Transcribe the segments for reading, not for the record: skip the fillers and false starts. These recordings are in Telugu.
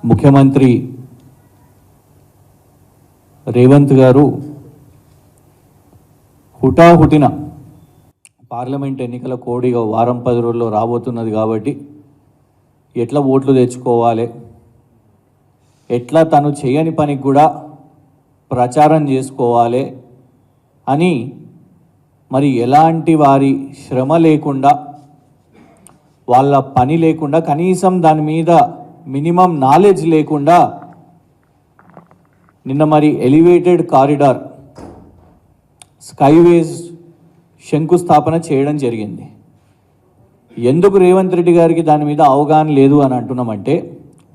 ముఖ్యమంత్రి రేవంత్ గారు హుటాహుటిన పార్లమెంట్ ఎన్నికల కోడిగా వారం 10 రోజుల్లో రాబోతున్నది కాబట్టి ఎట్లా ఓట్లు తెచ్చుకోవాలి, ఎట్లా తను చేయని పనికి కూడా ప్రచారం చేసుకోవాలి అని మరి ఎలాంటి వారి శ్రమ లేకుండా, వాళ్ళ పని లేకుండా, కనీసం దాని మీద మినిమం నాలెడ్జ్ లేకుండా నిన్న మరి ఎలివేటెడ్ కారిడార్ స్కైవేస్ శంకుస్థాపన చేయడం జరిగింది. ఎందుకు రేవంత్ రెడ్డి గారికి దాని మీద అవగాహన లేదు అని అంటున్నామంటే,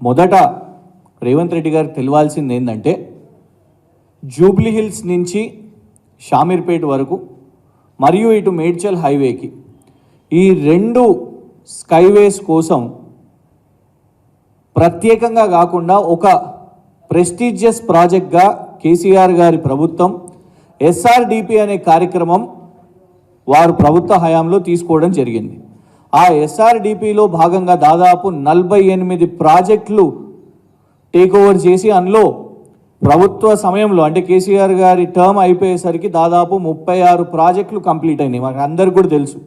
మొదట రేవంత్ రెడ్డి గారికి తెలియాల్సింది ఏంటంటే, జూబ్లీ హిల్స్ నుంచి షామీర్పేట్ వరకు మరియు ఇటు మేడ్చల్ హైవేకి ఈ 2 స్కైవేస్ కోసం ప్రత్యేకంగా కాకుండా ఒక ప్రెస్టీజియస్ ప్రాజెక్ట్గా కేసీఆర్ గారి ప్రభుత్వం ఎస్ఆర్డిపి అనే కార్యక్రమం వారు ప్రభుత్వ హయాంలో తీసుకోవడం జరిగింది. ఆ ఎస్ఆర్డిపిలో భాగంగా దాదాపు 48 ప్రాజెక్టులు టేక్ ఓవర్ చేసి, అందులో ప్రభుత్వ సమయంలో అంటే కేసీఆర్ గారి టర్మ్ అయిపోయేసరికి దాదాపు 36 ప్రాజెక్టులు కంప్లీట్ అయినాయి. మనకు అందరికీ కూడా తెలుసు.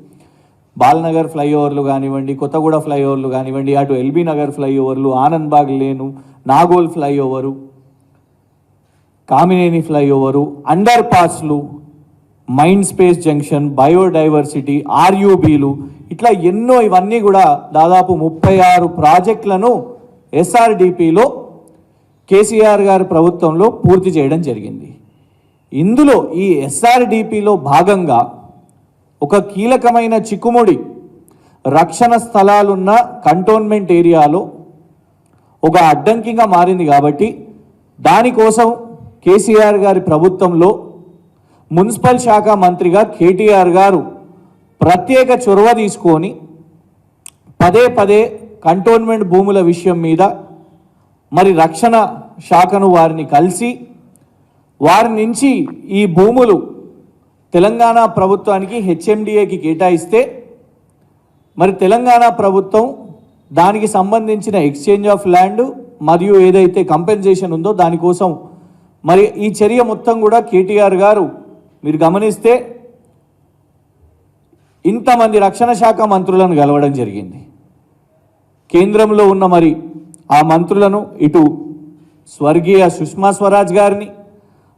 బాల్నగర్ ఫ్లైఓవర్లు కానివ్వండి, కొత్తగూడ ఫ్లైఓవర్లు కానివ్వండి, అటు ఎల్బీ నగర్ ఫ్లైఓవర్లు, Anandbagh lane, Nagole flyover, Kamineni flyover, అండర్ పాస్లు, మైండ్ స్పేస్ జంక్షన్, బయోడైవర్సిటీ, ఆర్యూబీలు, ఇట్లా ఎన్నో, ఇవన్నీ కూడా దాదాపు 36 ప్రాజెక్టులను ఎస్ఆర్డిపిలో కేసీఆర్ గారి ప్రభుత్వంలో పూర్తి చేయడం జరిగింది. ఇందులో ఈ ఎస్ఆర్డిపిలో భాగంగా ఒక కీలకమైన చిక్కుముడి రక్షణ స్థలాలున్న కంటోన్మెంట్ ఏరియాలో ఒక అడ్డంకిగా మారింది. కాబట్టి దానికోసం కేసీఆర్ గారి ప్రభుత్వంలో మున్సిపల్ శాఖ మంత్రిగా కేటీఆర్ గారు ప్రత్యేక చొరవ తీసుకొని పదే కంటోన్మెంట్ భూముల విషయం మీద మరి రక్షణ శాఖను వారిని కలిసి వారి నుంచి ఈ భూములు తెలంగాణ ప్రభుత్వానికి హెచ్ఎండిఏకి కేటాయిస్తే మరి తెలంగాణ ప్రభుత్వం దానికి సంబంధించిన ఎక్స్చేంజ్ ఆఫ్ ల్యాండ్ మరియు ఏదైతే కంపెన్సేషన్ ఉందో దానికోసం మరి ఈ చర్య మొత్తం కూడా కేటీఆర్ గారు మీరు గమనిస్తే ఇంతమంది రక్షణ శాఖ మంత్రులను కలవడం జరిగింది. కేంద్రంలో ఉన్న మరి ఆ మంత్రులను, ఇటు స్వర్గీయ సుష్మా స్వరాజ్ గారిని,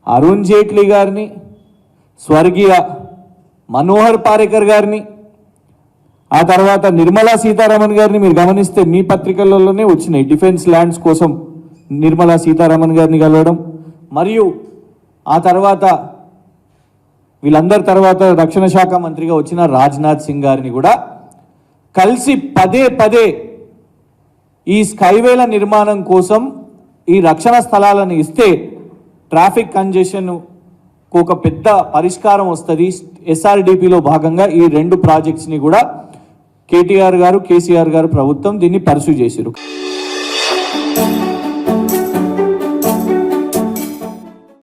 అరుణ్ జైట్లీ గారిని, స్వర్గీయ మనోహర్ పారేకర్ గారిని, ఆ తర్వాత నిర్మలా సీతారామన్ గారిని మీరు గమనిస్తే మీ పత్రికలలోనే వచ్చినాయి. డిఫెన్స్ ల్యాండ్స్ కోసం నిర్మలా సీతారామన్ గారిని కలవడం, మరియు ఆ తర్వాత వీళ్ళందరి తర్వాత రక్షణ శాఖ మంత్రిగా వచ్చిన రాజ్నాథ్ సింగ్ గారిని కూడా కలిసి పదే ఈ స్కైవేల నిర్మాణం కోసం ఈ రక్షణ స్థలాలను ఇస్తే ట్రాఫిక్ కంజెషన్ ఒక పెద్ద పరిష్కారం వస్తుంది. ఎస్ఆర్డిపిలో భాగంగా ఈ 2 ప్రాజెక్ట్స్ని కూడా కేటీఆర్ గారు, కేసీఆర్ గారు ప్రభుత్వం దీన్ని పర్సూ చేశారు.